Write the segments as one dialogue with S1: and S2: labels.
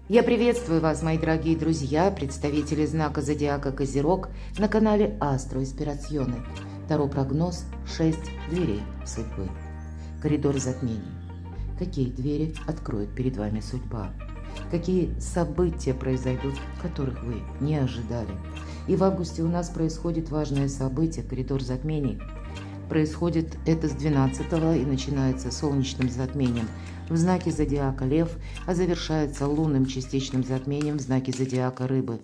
S1: Я приветствую вас, мои дорогие друзья, представители знака Зодиака Козерог на канале Астро Инспирационе. Таро прогноз 6 дверей судьбы. Коридор затмений. Какие двери откроет перед вами судьба? Какие события произойдут, которых вы не ожидали? И в августе у нас происходит важное событие – коридор затмений. Происходит это с 12 и начинается солнечным затмением в знаке зодиака Лев, а завершается лунным частичным затмением в знаке зодиака Рыбы.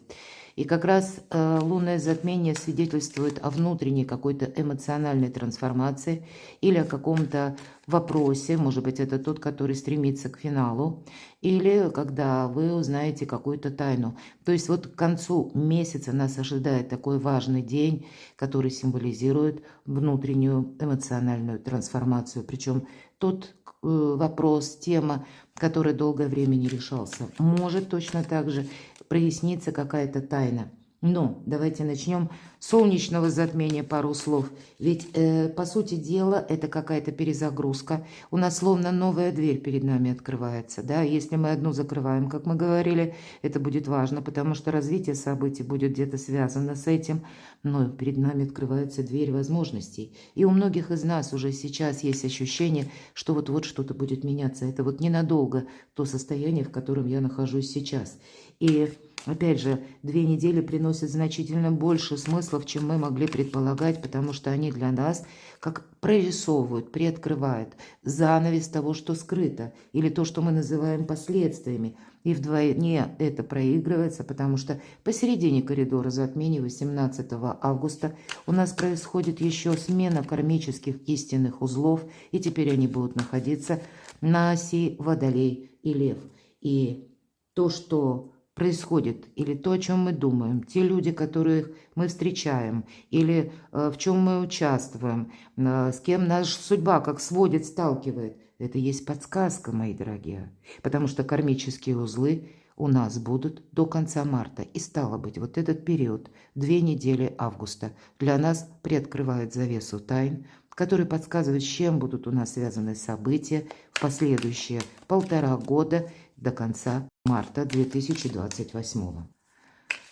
S1: И как раз лунное затмение свидетельствует о внутренней какой-то эмоциональной трансформации или о каком-то вопросе, может быть, это тот, который стремится к финалу, или когда вы узнаете какую-то тайну. То есть вот к концу месяца нас ожидает такой важный день, который символизирует внутреннюю эмоциональную трансформацию. Причем тот вопрос, тема, который долгое время не решался, может точно так же прояснится какая-то тайна. Но давайте начнем с солнечного затмения, пару слов. Ведь, по сути дела, это какая-то перезагрузка. У нас словно новая дверь перед нами открывается. Да? Если мы одну закрываем, как мы говорили, это будет важно, потому что развитие событий будет где-то связано с этим. Но перед нами открывается дверь возможностей. И у многих из нас уже сейчас есть ощущение, что вот-вот что-то будет меняться. Это вот ненадолго то состояние, в котором я нахожусь сейчас. И опять же, 2 недели приносят значительно больше смыслов, чем мы могли предполагать, потому что они для нас как прорисовывают, приоткрывают занавес того, что скрыто, или то, что мы называем последствиями. И вдвойне это проигрывается, потому что посередине коридора затмений 18 августа у нас происходит еще смена кармических истинных узлов, и теперь они будут находиться на оси Водолей и Лев. И то, что происходит, или то, о чем мы думаем, те люди, которых мы встречаем, или в чем мы участвуем, с кем наша судьба как сводит, сталкивает, это есть подсказка, мои дорогие, потому что кармические узлы у нас будут до конца марта. И стало быть, вот этот период, 2 недели августа, для нас приоткрывает завесу тайн, который подсказывает, с чем будут у нас связаны события в последующие 1,5 года до конца марта 2028.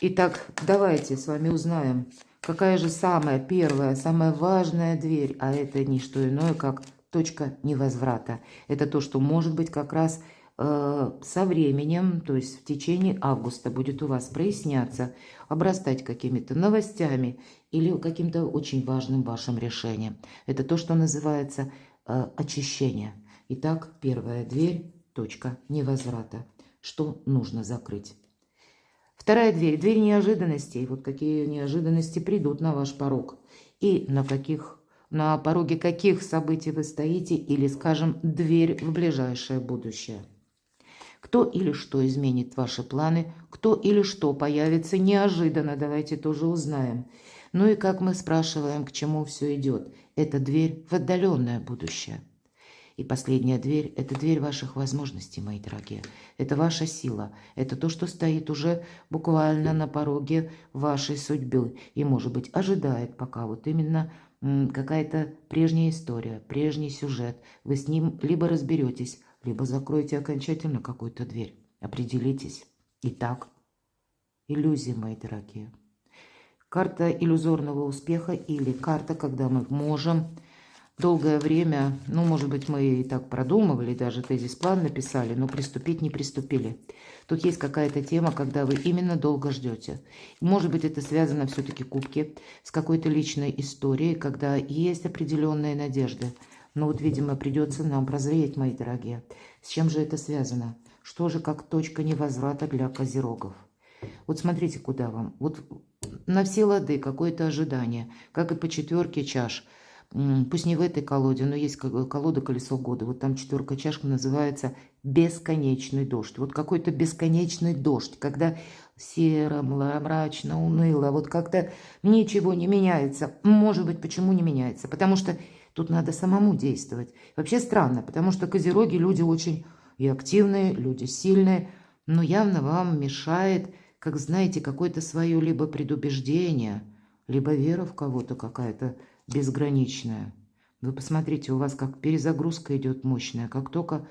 S1: Итак, давайте с вами узнаем, какая же самая первая, самая важная дверь, а это не что иное, как точка невозврата. Это то, что может быть как раз со временем, то есть в течение августа будет у вас проясняться, обрастать какими-то новостями или каким-то очень важным вашим решением. Это то, что называется очищение. Итак, первая дверь, точка невозврата. Что нужно закрыть? Вторая дверь, дверь неожиданностей. Вот какие неожиданности придут на ваш порог. И на пороге каких событий вы стоите, или, скажем, дверь в ближайшее будущее. Кто или что изменит ваши планы, кто или что появится неожиданно, давайте тоже узнаем. Ну и как мы спрашиваем, к чему все идет. Это дверь в отдаленное будущее. И последняя дверь – это дверь ваших возможностей, мои дорогие. Это ваша сила. Это то, что стоит уже буквально на пороге вашей судьбы. И, может быть, ожидает пока вот именно какая-то прежняя история, прежний сюжет. Вы с ним либо разберетесь, либо закроете окончательно какую-то дверь. Определитесь. Итак, иллюзии, мои дорогие. Карта иллюзорного успеха или карта, когда мы можем долгое время, ну, может быть, мы и так продумывали, даже тезис-план написали, но приступить не приступили. Тут есть какая-то тема, когда вы именно долго ждете. Может быть, это связано все-таки кубки с какой-то личной историей, когда есть определенные надежды. Но вот, видимо, придется нам прозреть, мои дорогие. С чем же это связано? Что же как точка невозврата для козерогов? Вот смотрите, куда вам. Вот на все лады какое-то ожидание, как и по 4 чаш. Пусть не в этой колоде, но есть колода «Колесо года». Вот там 4 чашка называется «Бесконечный дождь». Вот какой-то бесконечный дождь, когда серо, мрачно, уныло, вот как-то ничего не меняется. Может быть, почему не меняется? Потому что тут надо самому действовать. Вообще странно, потому что козероги люди очень и активные, люди сильные, но явно вам мешает, как знаете, какое-то свое либо предубеждение, либо вера в кого-то какая-то безграничная. Вы посмотрите, у вас как перезагрузка идет мощная. Как только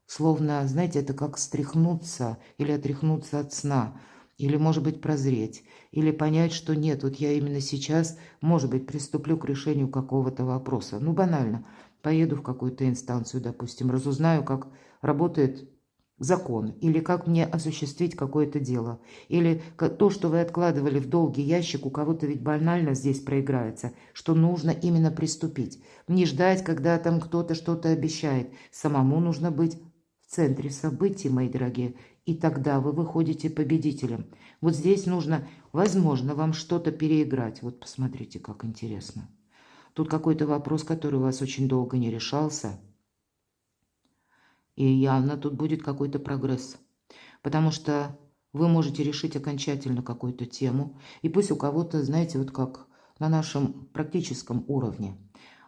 S1: словно, знаете, это как стряхнуться или отряхнуться от сна, или, может быть, прозреть, или понять, что нет, вот я именно сейчас, может быть, приступлю к решению какого-то вопроса. Ну, банально, поеду в какую-то инстанцию, допустим, разузнаю, как работает закон, или как мне осуществить какое-то дело, или то, что вы откладывали в долгий ящик, у кого-то ведь банально здесь проиграется, что нужно именно приступить. Не ждать, когда там кто-то что-то обещает. Самому нужно быть в центре событий, мои дорогие, и тогда вы выходите победителем. Вот здесь нужно, возможно, вам что-то переиграть. Вот посмотрите, как интересно. Тут какой-то вопрос, который у вас очень долго не решался, и явно тут будет какой-то прогресс. Потому что вы можете решить окончательно какую-то тему. И пусть у кого-то, знаете, вот как на нашем практическом уровне,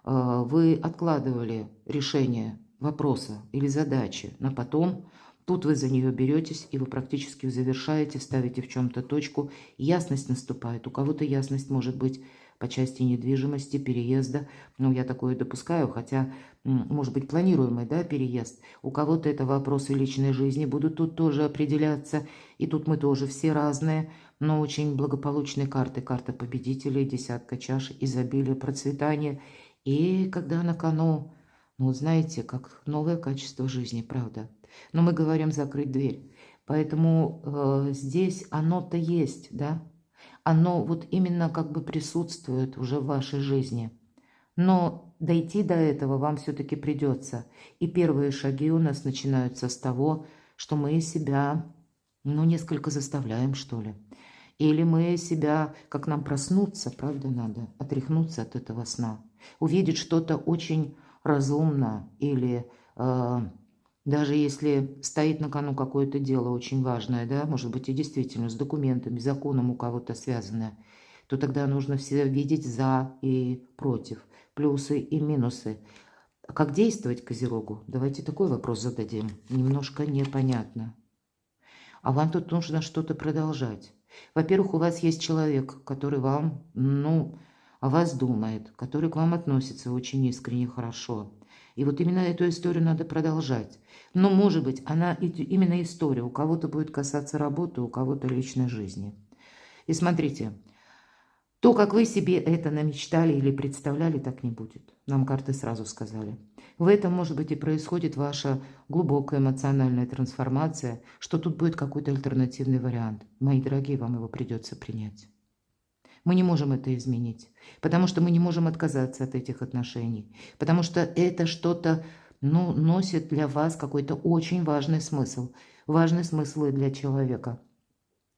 S1: вы откладывали решение вопроса или задачи на потом, тут вы за нее беретесь, и вы практически завершаете, ставите в чем-то точку, ясность наступает. У кого-то ясность может быть по части недвижимости, переезда. Ну, я такое допускаю, хотя, может быть, планируемый, да, переезд. У кого-то это вопросы личной жизни будут тут тоже определяться. И тут мы тоже все разные, но очень благополучные карты. Карта победителей, десятка чаш, изобилие, процветание. И когда на кону, ну, знаете, как новое качество жизни, правда. Но мы говорим закрыть дверь. Поэтому здесь оно-то есть, да. Оно вот именно как бы присутствует уже в вашей жизни. Но дойти до этого вам все-таки придется. И первые шаги у нас начинаются с того, что мы себя, ну, несколько заставляем, что ли. Или мы себя, как нам проснуться, правда, надо, отряхнуться от этого сна. Увидеть что-то очень разумное или даже если стоит на кону какое-то дело очень важное, да, может быть и действительно с документами, законом у кого-то связанное, то тогда нужно все видеть за и против, плюсы и минусы. А как действовать Козерогу? Давайте такой вопрос зададим. Немножко непонятно. А вам тут нужно что-то продолжать. Во-первых, у вас есть человек, который вам, ну, о вас думает, который к вам относится очень искренне хорошо. И вот именно эту историю надо продолжать. Но, может быть, она именно история. У кого-то будет касаться работы, у кого-то личной жизни. И смотрите, то, как вы себе это намечтали или представляли, так не будет. Нам карты сразу сказали. В этом, может быть, и происходит ваша глубокая эмоциональная трансформация, что тут будет какой-то альтернативный вариант. Мои дорогие, вам его придется принять. Мы не можем это изменить, потому что мы не можем отказаться от этих отношений, потому что это что-то, ну, носит для вас какой-то очень важный смысл и для человека.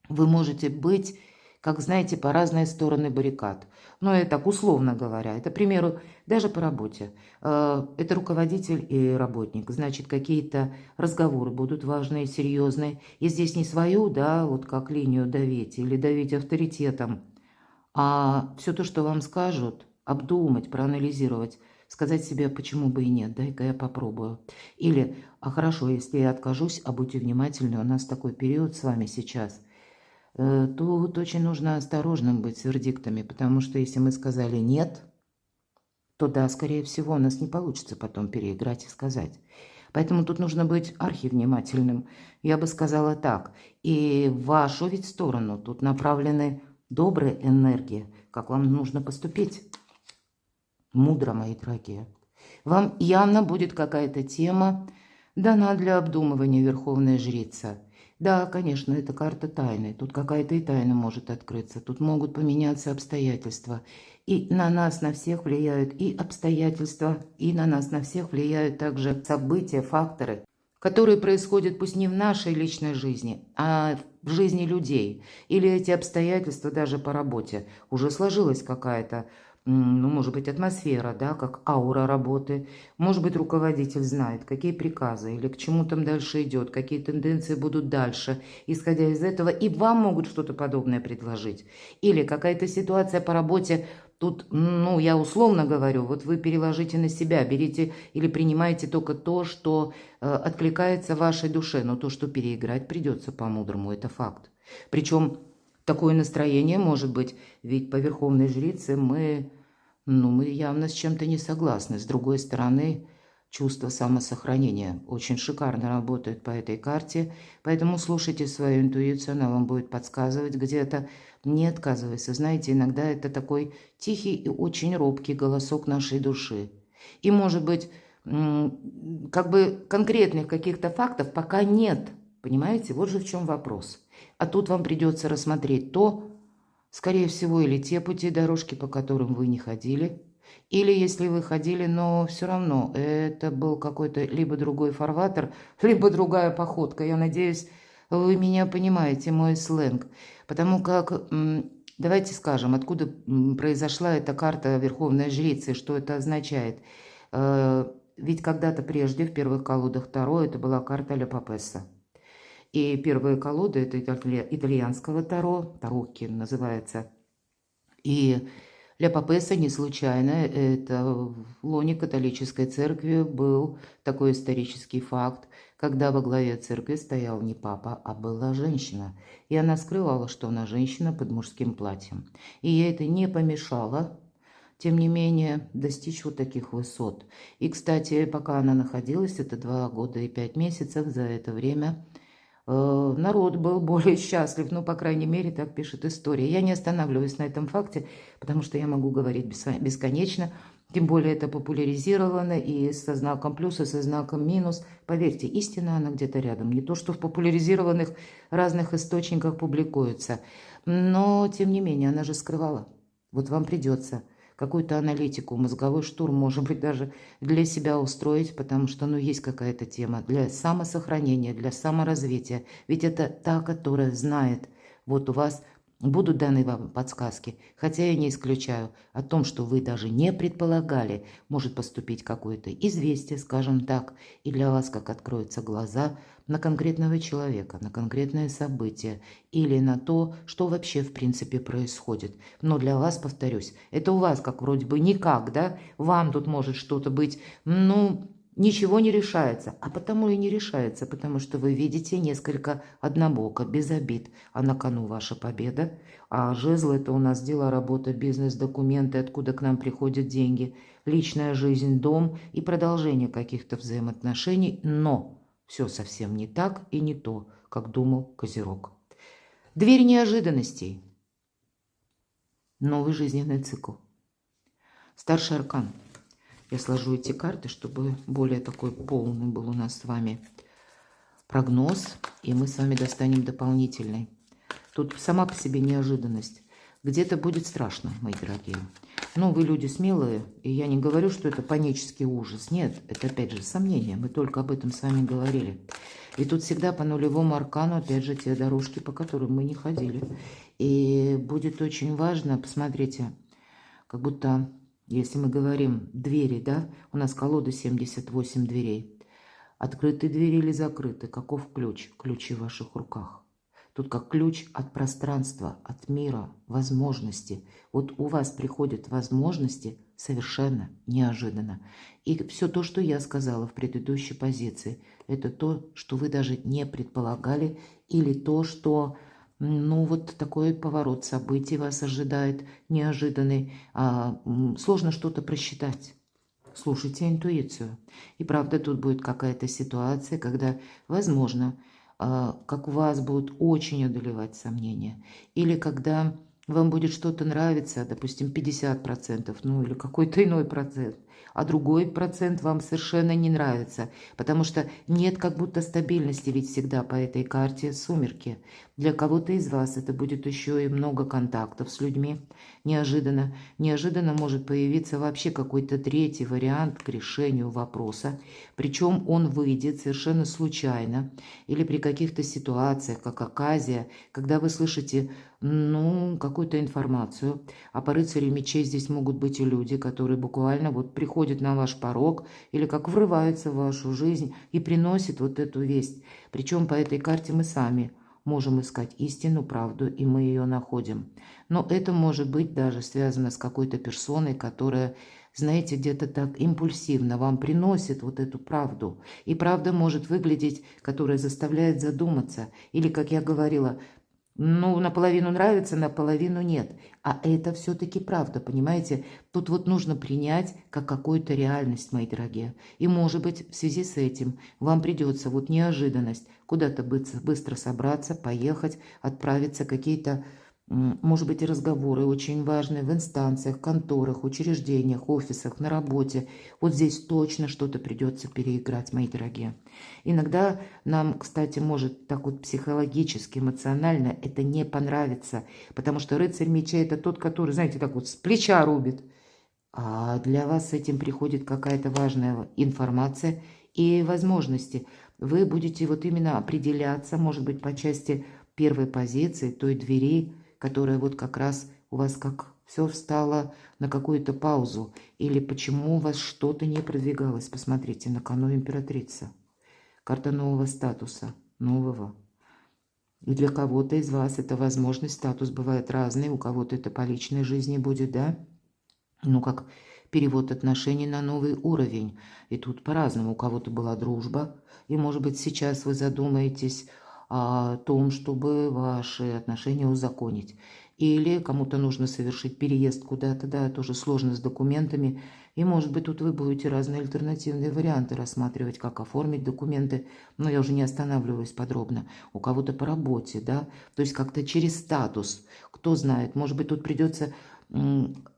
S1: Вы можете быть, как знаете, по разные стороны баррикад. Ну, я так условно говоря. Это, к примеру, даже по работе. Это руководитель и работник. Значит, какие-то разговоры будут важные, серьезные. И здесь не свою, да, вот как линию давить или давить авторитетом, а все то, что вам скажут, обдумать, проанализировать, сказать себе, почему бы и нет, дай-ка я попробую. Или, а хорошо, если я откажусь, а будьте внимательны, у нас такой период с вами сейчас – тут очень нужно осторожным быть с вердиктами, потому что если мы сказали «нет», то да, скорее всего, у нас не получится потом переиграть и сказать. Поэтому тут нужно быть архивнимательным. Я бы сказала так. И в вашу ведь сторону тут направлены добрые энергии, как вам нужно поступить. Мудро, мои дорогие. Вам явно будет какая-то тема дана для обдумывания, Верховная Жрица. Да, конечно, это карта тайны. Тут какая-то и тайна может открыться. Тут могут поменяться обстоятельства. И на нас, на всех влияют и обстоятельства, и на нас, на всех влияют также события, факторы, которые происходят пусть не в нашей личной жизни, а в жизни людей. Или эти обстоятельства даже по работе. Уже сложилась какая-то, ну, может быть, атмосфера, да, как аура работы. Может быть, руководитель знает, какие приказы или к чему там дальше идет, какие тенденции будут дальше, исходя из этого, и вам могут что-то подобное предложить. Или какая-то ситуация по работе, тут, ну, я условно говорю, вот вы переложите на себя, берите или принимаете только то, что откликается вашей душе, но то, что переиграть придется по-мудрому, это факт. Причем такое настроение может быть, ведь по Верховной Жрице мы явно с чем-то не согласны. С другой стороны, чувство самосохранения. Очень шикарно работает по этой карте, поэтому слушайте свою интуицию, она вам будет подсказывать где-то. Не отказывайся, знаете, иногда это такой тихий и очень робкий голосок нашей души. И, может быть, как бы конкретных каких-то фактов пока нет, понимаете? Вот же в чем вопрос. А тут вам придется рассмотреть то, скорее всего, или те пути дорожки, по которым вы не ходили, или если вы ходили, но все равно это был какой-то либо другой фарватер, либо другая походка. Я надеюсь, вы меня понимаете, мой сленг. Потому как, давайте скажем, откуда произошла эта карта Верховной Жрицы, что это означает. Ведь когда-то прежде, в первых колодах Таро, это была карта Ля Папесса. И первые колоды, это итальянского Таро, Тарокки называется. И Ля Папесса не случайно, это в лоне католической церкви был такой исторический факт, когда во главе церкви стоял не папа, а была женщина. И она скрывала, что она женщина под мужским платьем. И ей это не помешало, тем не менее, достичь вот таких высот. И, кстати, пока она находилась, это 2 года и 5 месяцев, за это время народ был более счастлив, ну, по крайней мере, так пишет история. Я не останавливаюсь на этом факте, потому что я могу говорить бесконечно, тем более это популяризировано и со знаком плюс, и со знаком минус. Поверьте, истина, она где-то рядом. Не то, что в популяризированных разных источниках публикуется, но, тем не менее, она же скрывала. Вот вам придется какую-то аналитику, мозговой штурм, может быть, даже для себя устроить, потому что, ну, есть какая-то тема для самосохранения, для саморазвития. Ведь это та, которая знает, вот у вас будут даны вам подсказки, хотя я не исключаю о том, что вы даже не предполагали, может поступить какое-то известие, скажем так, и для вас как откроются глаза на конкретного человека, на конкретное событие или на то, что вообще в принципе происходит. Но для вас, повторюсь, это у вас как вроде бы никак, да, вам тут может что-то быть, ну, ничего не решается, а потому и не решается, потому что вы видите несколько однобоко, без обид, а на кону ваша победа, а жезл – это у нас дела, работа, бизнес, документы, откуда к нам приходят деньги, личная жизнь, дом и продолжение каких-то взаимоотношений, но все совсем не так и не то, как думал Козерог. Дверь неожиданностей. Новый жизненный цикл. Старший аркан. Я сложу эти карты, чтобы более такой полный был у нас с вами прогноз. И мы с вами достанем дополнительный. Тут сама по себе неожиданность. Где-то будет страшно, мои дорогие. Но вы люди смелые, и я не говорю, что это панический ужас. Нет, это опять же сомнения. Мы только об этом с вами говорили. И тут всегда по нулевому аркану, опять же, те дорожки, по которым мы не ходили. И будет очень важно, посмотрите, как будто... Если мы говорим двери, да, у нас колода 78 дверей. Открыты двери или закрыты? Каков ключ? Ключи в ваших руках. Тут как ключ от пространства, от мира, возможности. Вот у вас приходят возможности совершенно неожиданно. И все то, что я сказала в предыдущей позиции, это то, что вы даже не предполагали, или то, что... Ну, вот такой поворот событий вас ожидает, неожиданный. Сложно что-то просчитать. Слушайте интуицию. И правда, тут будет какая-то ситуация, когда, возможно, как вас будут очень одолевать сомнения. Или когда вам будет что-то нравиться, допустим, 50%, ну или какой-то иной процент, а другой процент вам совершенно не нравится, потому что нет как будто стабильности, ведь всегда по этой карте сумерки. Для кого-то из вас это будет еще и много контактов с людьми. Неожиданно может появиться вообще какой-то третий вариант к решению вопроса, причем он выйдет совершенно случайно или при каких-то ситуациях, как оказия, когда вы слышите, ну, какую-то информацию. А по рыцарю мечей здесь могут быть и люди, которые буквально вот приходят на ваш порог или как врываются в вашу жизнь и приносят вот эту весть. Причем по этой карте мы сами можем искать истину, правду, и мы ее находим. Но это может быть даже связано с какой-то персоной, которая, знаете, где-то так импульсивно вам приносит вот эту правду. И правда может выглядеть, которая заставляет задуматься. Или, как я говорила, ну, наполовину нравится, наполовину нет. А это все-таки правда, понимаете? Тут вот нужно принять как какую-то реальность, мои дорогие. И, может быть, в связи с этим вам придется вот неожиданность куда-то быстро собраться, поехать, отправиться, какие-то, может быть, и разговоры очень важные в инстанциях, конторах, учреждениях, офисах, на работе. Вот здесь точно что-то придется переиграть, мои дорогие. Иногда нам, кстати, может так вот психологически, эмоционально это не понравится, потому что рыцарь мечей – это тот, который, знаете, так вот с плеча рубит. А для вас с этим приходит какая-то важная информация и возможности. Вы будете вот именно определяться, может быть, по части первой позиции, той двери, которая вот как раз у вас как все встало на какую-то паузу, или почему у вас что-то не продвигалось. Посмотрите, на кону императрица. Карта нового статуса, нового. И для кого-то из вас это возможность, статус бывает разный, у кого-то это по личной жизни будет, да? Ну, как перевод отношений на новый уровень. И тут по-разному. У кого-то была дружба, и, может быть, сейчас вы задумаетесь о том, чтобы ваши отношения узаконить. Или кому-то нужно совершить переезд куда-то, да, тоже сложно с документами. И, может быть, тут вы будете разные альтернативные варианты рассматривать, как оформить документы. Но я уже не останавливаюсь подробно. У кого-то по работе, да, то есть как-то через статус. Кто знает, может быть, тут придется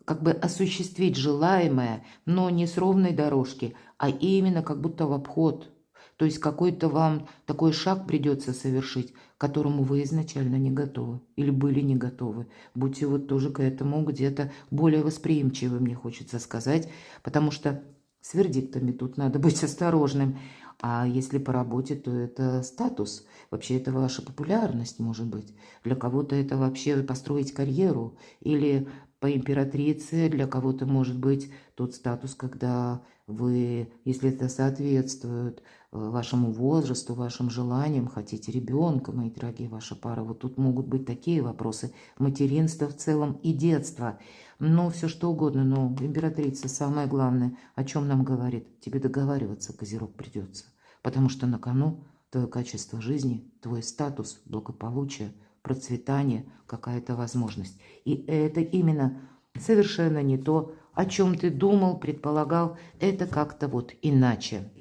S1: как бы осуществить желаемое, но не с ровной дорожки, а именно как будто в обход. То есть какой-то вам такой шаг придется совершить, к которому вы изначально не готовы или были не готовы. Будьте вот тоже к этому где-то более восприимчивы, мне хочется сказать, потому что с вердиктами тут надо быть осторожным. А если по работе, то это статус. Вообще это ваша популярность, может быть. Для кого-то это вообще построить карьеру или по императрице, для кого-то может быть тот статус, когда вы, если это соответствует вашему возрасту, вашим желаниям, хотите ребенка, мои дорогие, ваша пара. Вот тут могут быть такие вопросы. Материнство в целом и детство. Ну, все что угодно, но императрица самое главное, о чем нам говорит. Тебе договариваться, Козерог, придется. Потому что на кону твое качество жизни, твой статус, благополучие, процветание, какая-то возможность. И это именно совершенно не то, о чем ты думал, предполагал. Это как-то вот иначе.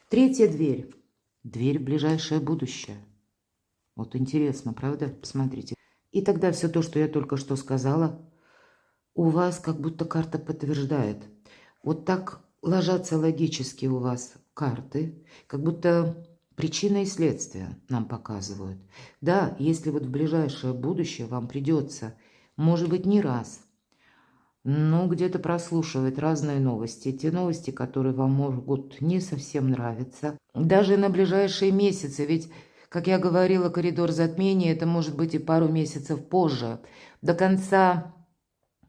S1: Третья дверь. Дверь в ближайшее будущее. Вот интересно, правда? Посмотрите. И тогда все то, что я только что сказала, у вас как будто карта подтверждает. Вот так ложатся логически у вас карты, как будто причина и следствие нам показывают. Да, если вот в ближайшее будущее вам придется, может быть, не раз, но где-то прослушивать разные новости. Те новости, которые вам могут не совсем нравиться. Даже на ближайшие месяцы, ведь, как я говорила, коридор затмения, это может быть и пару месяцев позже. До конца,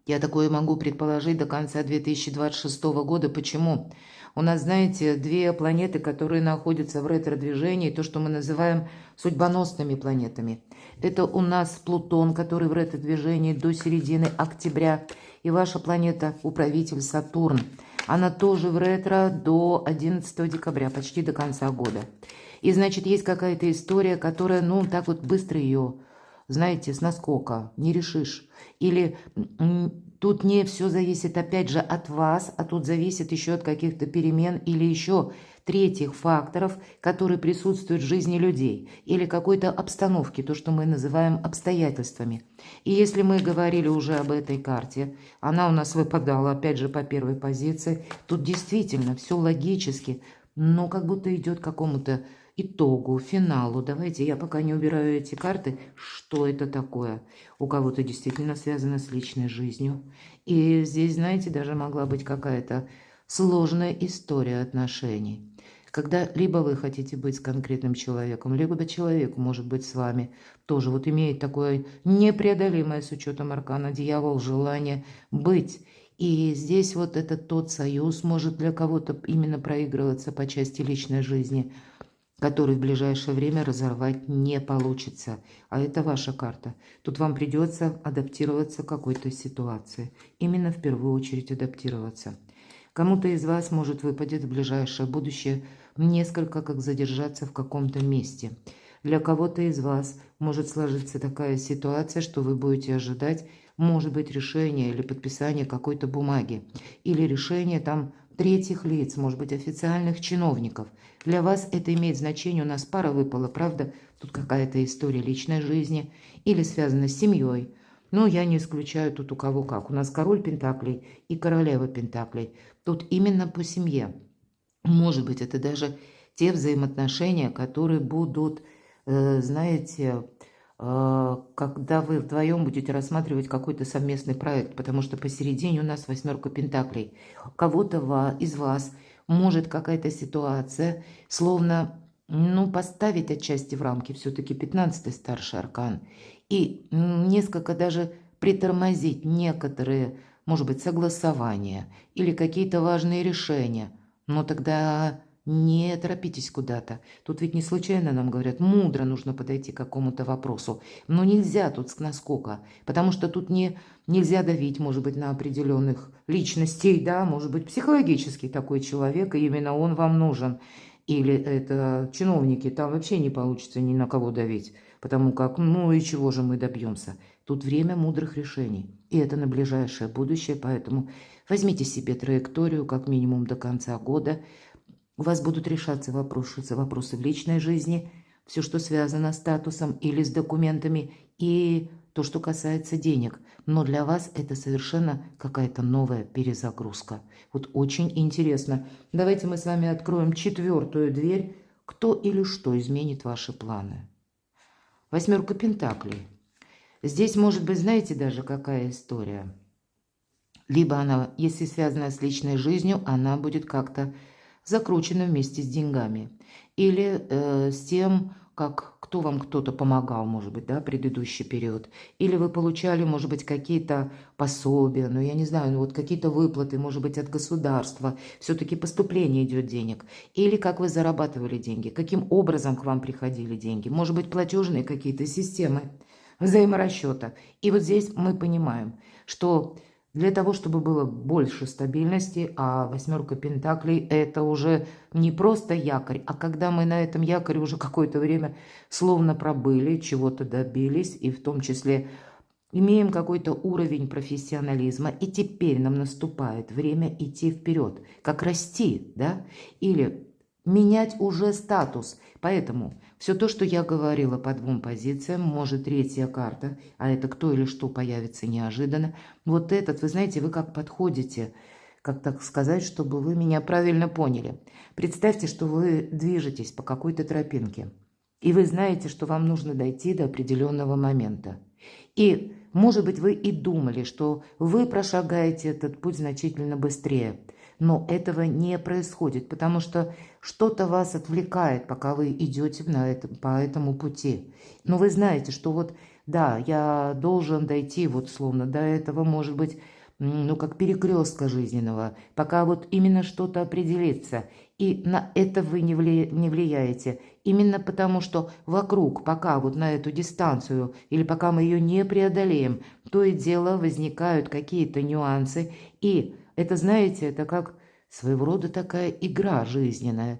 S1: я такое могу предположить, до конца 2026 года. Почему? У нас, знаете, две планеты, которые находятся в ретро-движении, то, что мы называем судьбоносными планетами. Это у нас Плутон, который в ретро-движении до середины октября, и ваша планета, управитель Сатурн. Она тоже в ретро до 11 декабря, почти до конца года. И, значит, есть какая-то история, которая, ну, так вот быстро ее, знаете, с наскока не решишь. Или тут не все зависит, опять же, от вас, а тут зависит еще от каких-то перемен или еще третьих факторов, которые присутствуют в жизни людей, или какой-то обстановки, то, что мы называем обстоятельствами. И если мы говорили уже об этой карте, она у нас выпадала, опять же, по первой позиции, тут действительно все логически, но как будто идет к какому-то итогу, финалу. Давайте я пока не убираю эти карты, что это такое. У кого-то действительно связано с личной жизнью. И здесь, знаете, даже могла быть какая-то сложная история отношений. Когда либо вы хотите быть с конкретным человеком, либо человек может быть с вами. Тоже вот имеет такое непреодолимое с учетом аркана дьявол желание быть. И здесь вот этот тот союз может для кого-то именно проигрываться по части личной жизни, который в ближайшее время разорвать не получится. А это ваша карта. Тут вам придется адаптироваться к какой-то ситуации. Именно в первую очередь адаптироваться. Кому-то из вас может выпадет в ближайшее будущее несколько как задержаться в каком-то месте. Для кого-то из вас может сложиться такая ситуация, что вы будете ожидать, может быть, решения или подписания какой-то бумаги, или решения там третьих лиц, может быть, официальных чиновников. Для вас это имеет значение, у нас пара выпала, правда, тут какая-то история личной жизни или связана с семьей. Но я не исключаю тут у кого как. У нас король пентаклей и королева пентаклей. Тут именно по семье. Может быть, это даже те взаимоотношения, которые будут, знаете, когда вы вдвоем будете рассматривать какой-то совместный проект, потому что посередине у нас восьмерка пентаклей. Кого-то из вас может какая-то ситуация, словно, поставить отчасти в рамки, все-таки 15-й старший аркан, и несколько даже притормозить некоторые, может быть, согласования или какие-то важные решения. Но тогда не торопитесь куда-то. Тут ведь не случайно нам говорят, мудро нужно подойти к какому-то вопросу. Но нельзя тут с наскока, потому что тут нельзя давить, может быть, на определенных личностей, да, может быть, психологически такой человек, и именно он вам нужен. Или это чиновники, там вообще не получится ни на кого давить, потому как, и чего же мы добьемся? Тут время мудрых решений, и это на ближайшее будущее, поэтому возьмите себе траекторию как минимум до конца года. У вас будут решаться вопросы в личной жизни, все, что связано с статусом или с документами, и то, что касается денег. Но для вас это совершенно какая-то новая перезагрузка. Вот очень интересно. Давайте мы с вами откроем 4-ю дверь. Кто или что изменит ваши планы? Восьмерка пентаклей. Здесь может быть, знаете, даже какая история? Либо она, если связана с личной жизнью, она будет как-то закручена вместе с деньгами. Или с тем, как кто-то помогал, может быть, да, предыдущий период. Или вы получали, может быть, какие-то пособия, я не знаю, вот какие-то выплаты, может быть, от государства. Все-таки поступление идет денег. Или как вы зарабатывали деньги, каким образом к вам приходили деньги. Может быть, платежные какие-то системы взаиморасчета. И вот здесь мы понимаем, что для того, чтобы было больше стабильности, а восьмерка пентаклей – это уже не просто якорь, а когда мы на этом якоре уже какое-то время словно пробыли, чего-то добились, и в том числе имеем какой-то уровень профессионализма, и теперь нам наступает время идти вперед, как расти, да, или менять уже статус. Поэтому все то, что я говорила по 2 позициям, может 3-я карта, а это кто или что появится неожиданно. Вот этот, вы знаете, вы как подходите, как так сказать, чтобы вы меня правильно поняли. Представьте, что вы движетесь по какой-то тропинке, и вы знаете, что вам нужно дойти до определенного момента. И, может быть, вы и думали, что вы прошагаете этот путь значительно быстрее, но этого не происходит, потому что что-то вас отвлекает, пока вы идете по этому пути. Но вы знаете, что вот, да, я должен дойти вот словно до этого, может быть, как перекрестка жизненного, пока вот именно что-то определится. И на это вы не влияете. Именно потому, что вокруг, пока вот на эту дистанцию, или пока мы ее не преодолеем, то и дело возникают какие-то нюансы. И это, знаете, это как своего рода такая игра жизненная.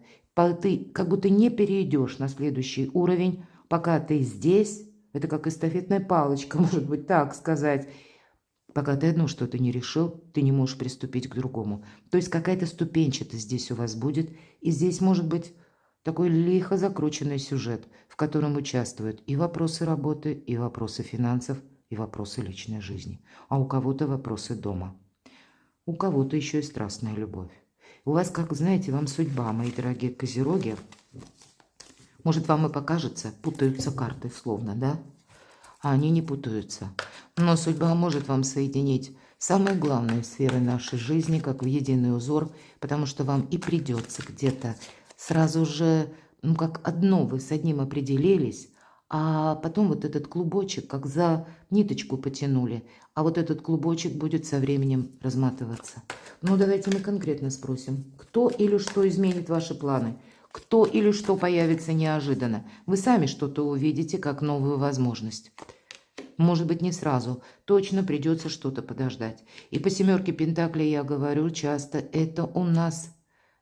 S1: Ты как будто не перейдешь на следующий уровень, пока ты здесь. Это как эстафетная палочка, может быть, так сказать. Пока ты одно что-то не решил, ты не можешь приступить к другому. То есть какая-то ступенчатость здесь у вас будет. И здесь может быть такой лихо закрученный сюжет, в котором участвуют и вопросы работы, и вопросы финансов, и вопросы личной жизни. А у кого-то вопросы дома. У кого-то еще и страстная любовь. У вас, как знаете, вам судьба, мои дорогие козероги. Может, вам и покажется, путаются карты словно, да? А они не путаются. Но судьба может вам соединить самые главные сферы нашей жизни, как в единый узор, потому что вам и придется где-то сразу же, как одно, вы с одним определились, а потом вот этот клубочек, как за ниточку потянули, а вот этот клубочек будет со временем разматываться. Давайте мы конкретно спросим, кто или что изменит ваши планы? Кто или что появится неожиданно? Вы сами что-то увидите как новую возможность. Может быть, не сразу. Точно придется что-то подождать. И по 7 пентаклей я говорю часто, это у нас,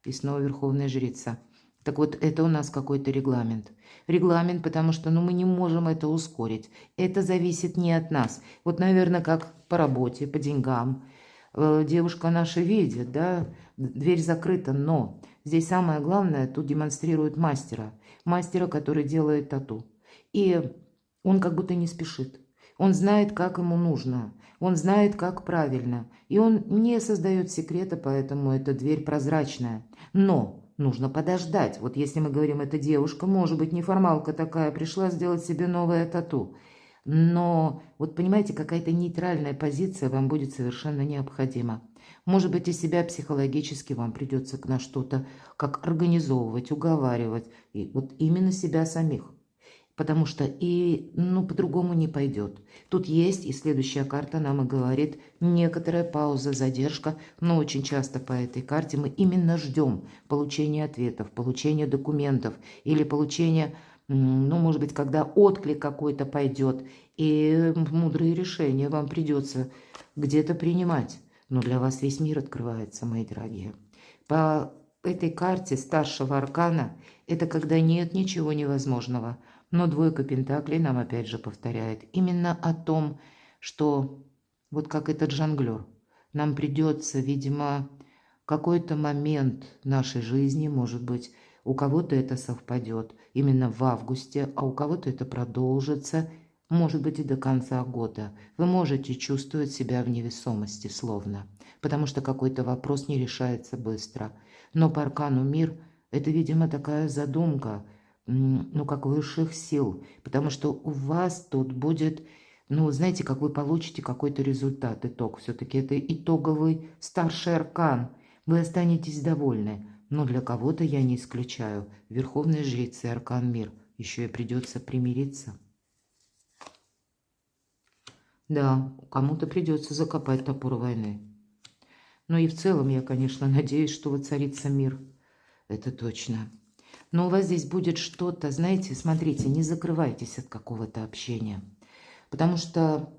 S1: и снова Верховная Жрица, Так вот, это у нас какой-то регламент. Регламент, потому что мы не можем это ускорить. Это зависит не от нас. Вот, наверное, как по работе, по деньгам. Девушка наша видит, да, дверь закрыта, но здесь самое главное, тут демонстрирует мастера. Мастера, который делает тату. И он как будто не спешит. Он знает, как ему нужно. Он знает, как правильно. И он не создает секрета, поэтому эта дверь прозрачная. Но нужно подождать. Вот если мы говорим, эта девушка, может быть, неформалка такая, пришла сделать себе новое тату. Но вот понимаете, какая-то нейтральная позиция вам будет совершенно необходима. Может быть, и себя психологически вам придется на что-то как организовывать, уговаривать. И вот именно себя самих. Потому что по-другому не пойдет. Тут есть, и следующая карта нам и говорит, некоторая пауза, задержка, но очень часто по этой карте мы именно ждем получения ответов, получения документов или получения, может быть, когда отклик какой-то пойдет, и мудрые решения вам придется где-то принимать. Но для вас весь мир открывается, мои дорогие. По этой карте старшего аркана это когда нет ничего невозможного. Но двойка пентаклей нам опять же повторяет именно о том, что вот как этот жонглер, нам придется, видимо, какой-то момент нашей жизни, может быть, у кого-то это совпадет именно в августе, а у кого-то это продолжится, может быть, и до конца года. Вы можете чувствовать себя в невесомости словно, потому что какой-то вопрос не решается быстро. Но по аркану мир – это, видимо, такая задумка, как высших сил, потому что у вас тут будет, знаете, как вы получите какой-то результат, итог. Все-таки это итоговый старший аркан. Вы останетесь довольны, но для кого-то, я не исключаю, верховной жрицы аркан мир, еще и придется примириться. Да, кому-то придется закопать топор войны. Но и в целом я, конечно, надеюсь, что воцарится мир. Это точно. Но у вас здесь будет что-то, знаете, смотрите, не закрывайтесь от какого-то общения. Потому что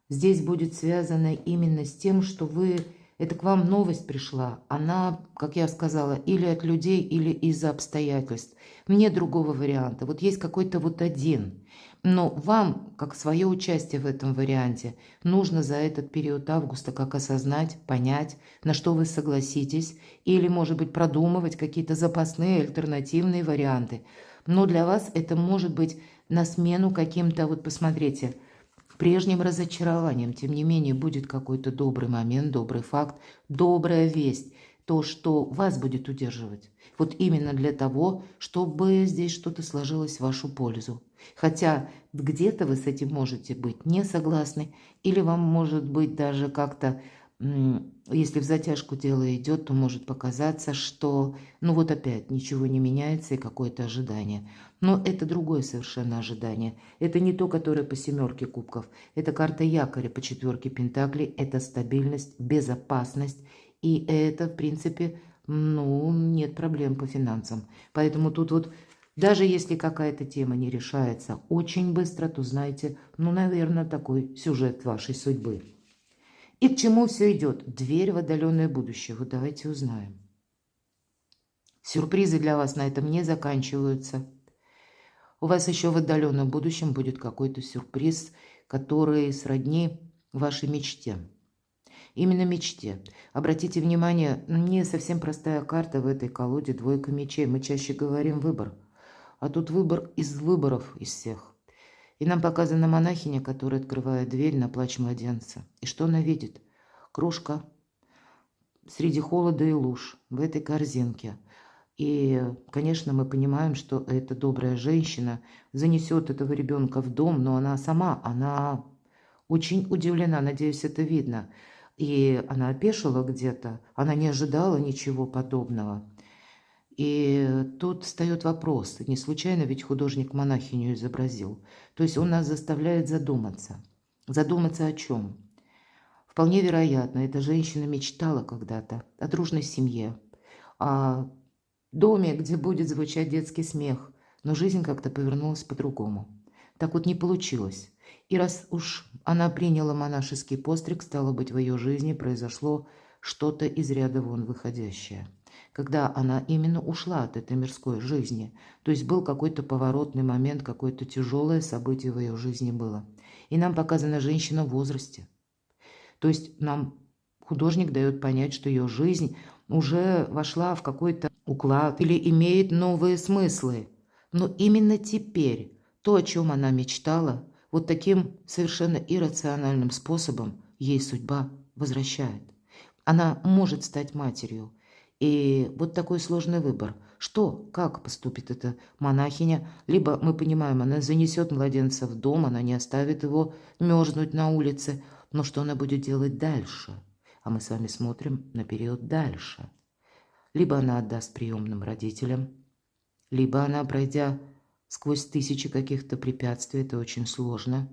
S1: здесь будет связано именно с тем, что это к вам новость пришла. Она, как я сказала, или от людей, или из-за обстоятельств. Нет другого варианта. Вот есть какой-то один. Но вам, как свое участие в этом варианте, нужно за этот период августа как осознать, понять, на что вы согласитесь, или, может быть, продумывать какие-то запасные альтернативные варианты. Но для вас это может быть на смену каким-то, посмотрите, прежним разочарованием. Тем не менее, будет какой-то добрый момент, добрый факт, добрая весть. То, что вас будет удерживать. Вот именно для того, чтобы здесь что-то сложилось в вашу пользу. Хотя где-то вы с этим можете быть не согласны, или вам может быть даже как-то, если в затяжку дело идет, то может показаться, что, опять ничего не меняется и какое-то ожидание. Но это другое совершенно ожидание. Это не то, которое по 7 кубков. Это карта якоря по 4 пентаклей. Это стабильность, безопасность. И это, в принципе, нет проблем по финансам. Поэтому тут даже если какая-то тема не решается очень быстро, то знаете, наверное, такой сюжет вашей судьбы. И к чему все идет? Дверь в отдаленное будущее. Вот давайте узнаем. Сюрпризы для вас на этом не заканчиваются. У вас еще в отдаленном будущем будет какой-то сюрприз, который сродни вашей мечте. Именно мечте. Обратите внимание, не совсем простая карта в этой колоде, двойка мечей. Мы чаще говорим выбор. А тут выбор из выборов из всех. И нам показана монахиня, которая открывает дверь на плач младенца. И что она видит? Кружка среди холода и луж в этой корзинке. И, конечно, мы понимаем, что эта добрая женщина занесет этого ребенка в дом, но она очень удивлена, надеюсь, это видно. И она опешила где-то, она не ожидала ничего подобного. И тут встает вопрос, не случайно ведь художник монахиню изобразил. То есть он нас заставляет задуматься. Задуматься о чем? Вполне вероятно, эта женщина мечтала когда-то о дружной семье, о доме, где будет звучать детский смех, но жизнь как-то повернулась по-другому. Так вот не получилось. И раз уж она приняла монашеский постриг, стало быть, в ее жизни произошло что-то из ряда вон выходящее. когда она именно ушла от этой мирской жизни. То есть был какой-то поворотный момент, какое-то тяжелое событие в ее жизни было. И нам показана женщина в возрасте. То есть нам художник дает понять, что ее жизнь уже вошла в какой-то уклад или имеет новые смыслы. Но именно теперь то, о чем она мечтала, вот таким совершенно иррациональным способом ей судьба возвращает. Она может стать матерью. И вот такой сложный выбор. Что, как поступит эта монахиня? Либо, мы понимаем, она занесет младенца в дом, она не оставит его мерзнуть на улице. Но что она будет делать дальше? А мы с вами смотрим на период дальше. Либо она отдаст приемным родителям, либо она, пройдя сквозь тысячи каких-то препятствий, это очень сложно,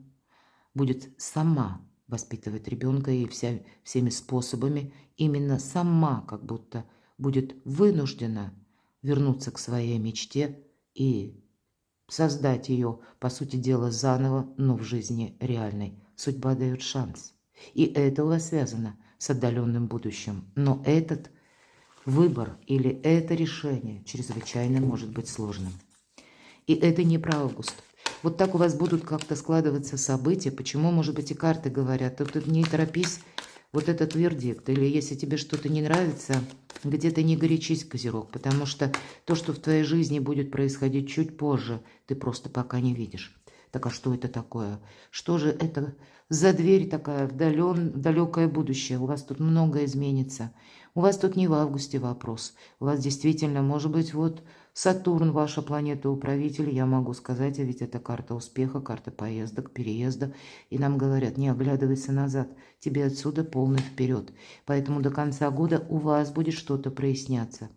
S1: будет сама воспитывать ребенка и всеми способами, именно сама как будто будет вынуждена вернуться к своей мечте и создать ее, по сути дела, заново, но в жизни реальной. Судьба дает шанс. И это у вас связано с отдаленным будущим. Но этот выбор или это решение чрезвычайно может быть сложным. И это не про август. Вот так у вас будут как-то складываться события. Почему, может быть, и карты говорят, тут не торопись, вот этот вердикт. Или если тебе что-то не нравится, где-то не горячись, Козерог, потому что то, что в твоей жизни будет происходить чуть позже, ты просто пока не видишь. Так а что это такое? Что же это за дверь такая в далекое будущее? У вас тут многое изменится. У вас тут не в августе вопрос. У вас действительно, может быть, вот Сатурн, ваша планета-управитель, я могу сказать, а ведь это карта успеха, карта поездок, переезда. И нам говорят, не оглядывайся назад, тебе отсюда полный вперед. Поэтому до конца года у вас будет что-то проясняться.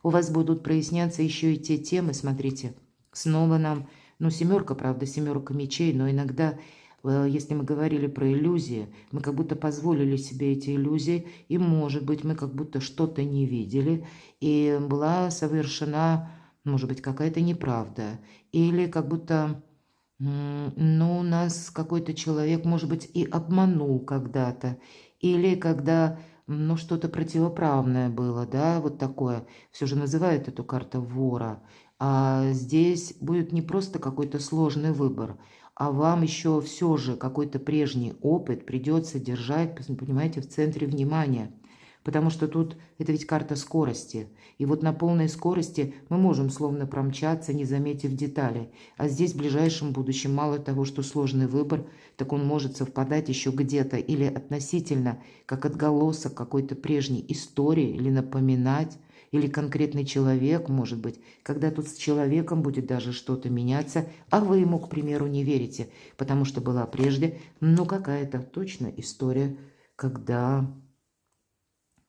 S1: У вас будут проясняться еще и те темы, смотрите, снова нам, семерка, правда, семерка мечей, но иногда, если мы говорили про иллюзии, мы как будто позволили себе эти иллюзии, и, может быть, мы как будто что-то не видели, и была совершена, может быть, какая-то неправда, или как будто, нас какой-то человек, может быть, и обманул когда-то, или когда, что-то противоправное было, да, вот такое, все же называют эту карту вора. А здесь будет не просто какой-то сложный выбор, а вам еще все же какой-то прежний опыт придется держать, понимаете, в центре внимания. Потому что тут это ведь карта скорости. И вот на полной скорости мы можем словно промчаться, не заметив деталей. А здесь в ближайшем будущем мало того, что сложный выбор, так он может совпадать еще где-то или относительно, как отголосок какой-то прежней истории, или напоминать, или конкретный человек, может быть, когда тут с человеком будет даже что-то меняться, а вы ему, к примеру, не верите, потому что была прежде, какая-то точно история, когда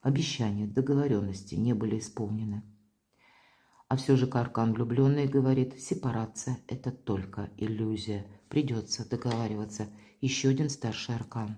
S1: обещания, договоренности не были исполнены. А все же Аркан влюбленный говорит, сепарация – это только иллюзия, придется договариваться. Еще один старший аркан.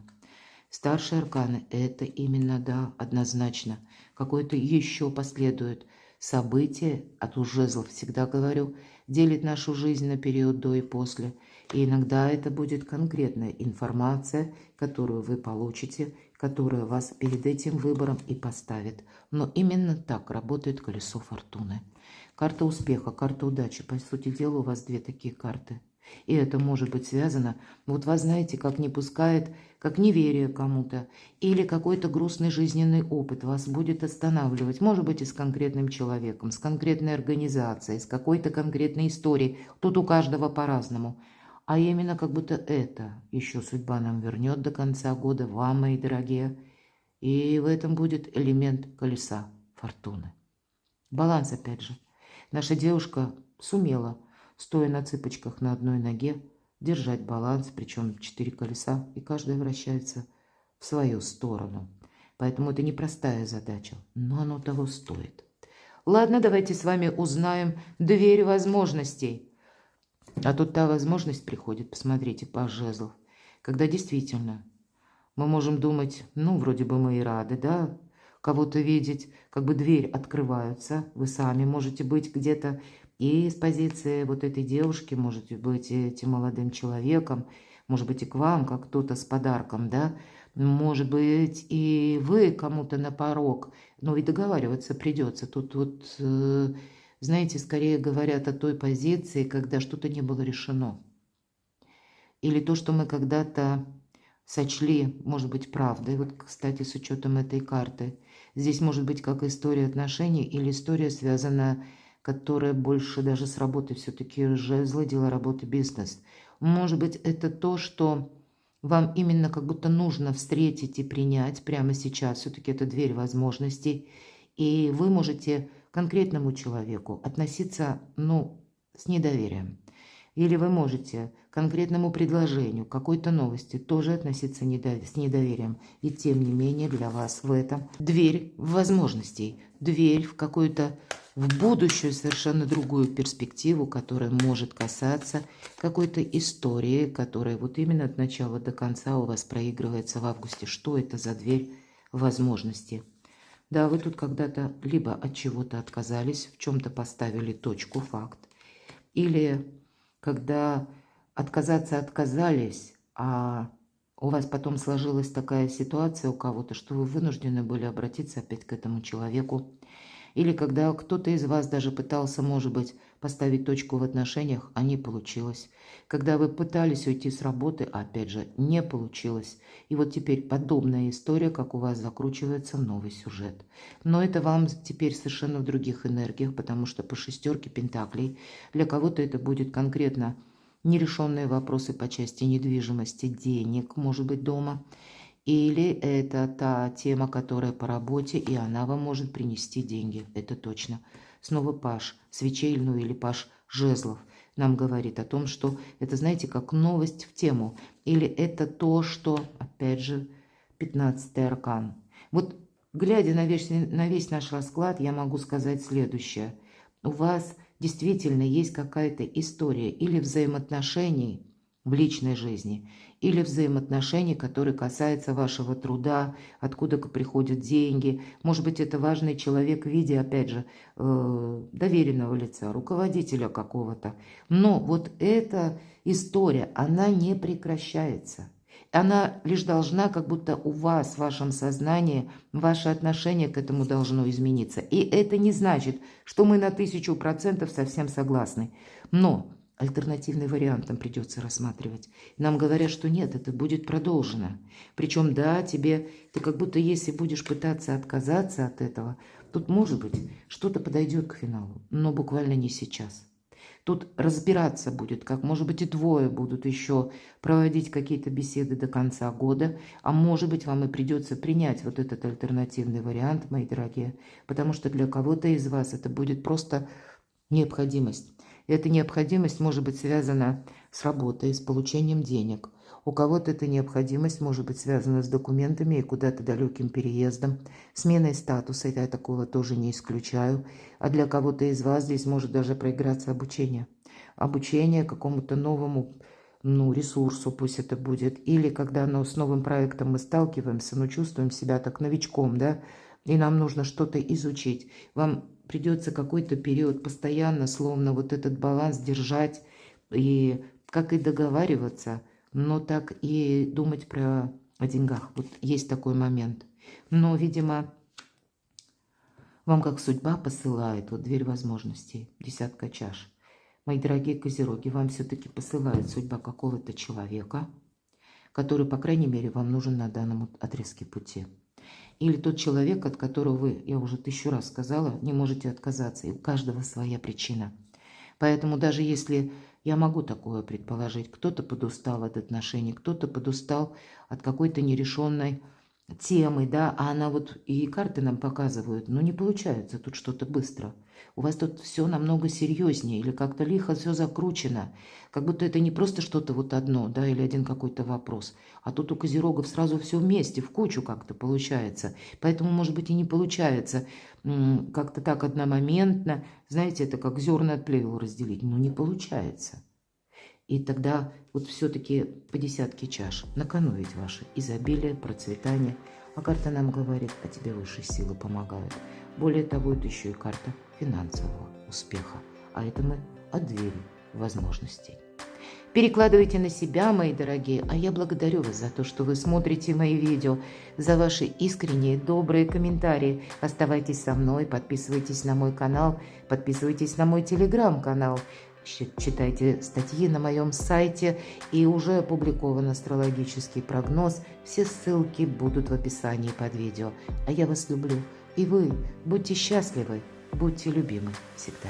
S1: Старшие арканы – это именно, да, однозначно. Какое-то еще последует событие, от жезлов всегда говорю, делит нашу жизнь на период до и после. И иногда это будет конкретная информация, которую вы получите, которая вас перед этим выбором и поставит. Но именно так работает колесо фортуны. Карта успеха, карта удачи. По сути дела, у вас две такие карты. И это может быть связано, вот вас, знаете, как не пускает, как неверие кому-то, или какой-то грустный жизненный опыт вас будет останавливать, может быть, и с конкретным человеком, с конкретной организацией, с какой-то конкретной историей, тут у каждого по-разному. А именно как будто это еще судьба нам вернет до конца года, вам, мои дорогие, и в этом будет элемент колеса фортуны. Баланс, опять же. Наша девушка сумела, стоя на цыпочках на одной ноге, держать баланс, причем 4 колеса, и каждая вращается в свою сторону. Поэтому это непростая задача, но оно того стоит. Ладно, давайте с вами узнаем дверь возможностей. А тут та возможность приходит, посмотрите, по жезлов, когда действительно мы можем думать, вроде бы мы и рады, да, кого-то видеть, как бы дверь открывается, вы сами можете быть где-то И с позиции вот этой девушки, может быть, этим молодым человеком, может быть, и к вам, как кто-то с подарком, да, может быть, и вы кому-то на порог, но и договариваться придется. Тут вот, знаете, скорее говорят о той позиции, когда что-то не было решено. Или то, что мы когда-то сочли, может быть, правдой. Вот, кстати, с учетом этой карты. Здесь может быть как история отношений или история, связанная, которая больше даже с работой, все-таки жезлы, дела, работы, бизнес. Может быть, это то, что вам именно как будто нужно встретить и принять прямо сейчас. Все-таки это дверь возможностей. И вы можете к конкретному человеку относиться, ну, с недоверием. Или вы можете к конкретному предложению, какой-то новости тоже относиться с недоверием. И тем не менее для вас в этом дверь возможностей, дверь в какую-то в будущую совершенно другую перспективу, которая может касаться какой-то истории, которая вот именно от начала до конца у вас проигрывается в августе. Что это за дверь возможностей? Да, вы тут когда-то либо от чего-то отказались, в чем-то поставили точку, факт, или когда отказались, а у вас потом сложилась такая ситуация у кого-то, что вы вынуждены были обратиться опять к этому человеку. Или когда кто-то из вас даже пытался, может быть, поставить точку в отношениях, а не получилось. Когда вы пытались уйти с работы, а опять же, не получилось. И вот теперь подобная история, как у вас закручивается новый сюжет. Но это вам теперь совершенно в других энергиях, потому что по шестерке пентаклей для кого-то это будет конкретно нерешенные вопросы по части недвижимости, денег, может быть, дома. Или это та тема, которая по работе, и она вам может принести деньги. Это точно. Снова паж свечей, ну или паж жезлов нам говорит о том, что это, знаете, как новость в тему. Или это то, что, опять же, 15-й аркан. Вот глядя на весь наш расклад, я могу сказать следующее. У вас действительно есть какая-то история или взаимоотношений в личной жизни, или взаимоотношений, которые касаются вашего труда, откуда приходят деньги. Может быть, это важный человек в виде, опять же, доверенного лица, руководителя какого-то. Но вот эта история, она не прекращается. Она лишь должна, как будто у вас, в вашем сознании, ваше отношение к этому должно измениться. И это не значит, что мы на 1000% совсем согласны. Но альтернативный вариант нам придется рассматривать. Нам говорят, что нет, это будет продолжено. Причем, да, ты как будто если будешь пытаться отказаться от этого, тут, может быть, что-то подойдет к финалу, но буквально не сейчас. Тут разбираться будет, как, может быть, и двое будут еще проводить какие-то беседы до конца года, а может быть, вам и придется принять вот этот альтернативный вариант, мои дорогие, потому что для кого-то из вас это будет просто необходимость. И эта необходимость может быть связана с работой, с получением денег. У кого-то эта необходимость может быть связана с документами и куда-то далеким переездом, сменой статуса, я такого тоже не исключаю. А для кого-то из вас здесь может даже проиграться обучение. Обучение какому-то новому ресурсу, пусть это будет. Или когда с новым проектом мы сталкиваемся, но чувствуем себя так новичком, да, и нам нужно что-то изучить. Вам придется какой-то период постоянно, словно вот этот баланс держать, и как и договариваться, но так и думать о деньгах. Вот есть такой момент. Но, видимо, вам как судьба посылает вот дверь возможностей, 10 чаш. Мои дорогие козероги, вам все-таки посылает судьба какого-то человека, который, по крайней мере, вам нужен на данном отрезке пути. Или тот человек, от которого вы, я уже 1000 раз сказала, не можете отказаться. И у каждого своя причина. Поэтому даже если я могу такое предположить, кто-то подустал от отношений, кто-то подустал от какой-то нерешенной темы, да, а она вот и карты нам показывают, но не получается тут что-то быстро. У вас тут все намного серьезнее или как-то лихо все закручено, как будто это не просто что-то вот одно, да, или один какой-то вопрос, а тут у козерогов сразу все вместе, в кучу как-то получается. Поэтому, может быть, и не получается как-то так одномоментно, знаете, это как зерна от плевел разделить, но не получается. И тогда вот все-таки по 10 чаш на кону ведь ваше изобилие, процветание. А карта нам говорит, а тебе высшие силы помогают. Более того, это еще и карта финансового успеха. а это мы от двери возможностей. Перекладывайте на себя, мои дорогие, а я благодарю вас за то, что вы смотрите мои видео, за ваши искренние, добрые комментарии. Оставайтесь со мной, подписывайтесь на мой канал, подписывайтесь на мой телеграм-канал, читайте статьи на моем сайте, и уже опубликован астрологический прогноз. Все ссылки будут в описании под видео. А я вас люблю, и вы будьте счастливы, будьте любимы всегда.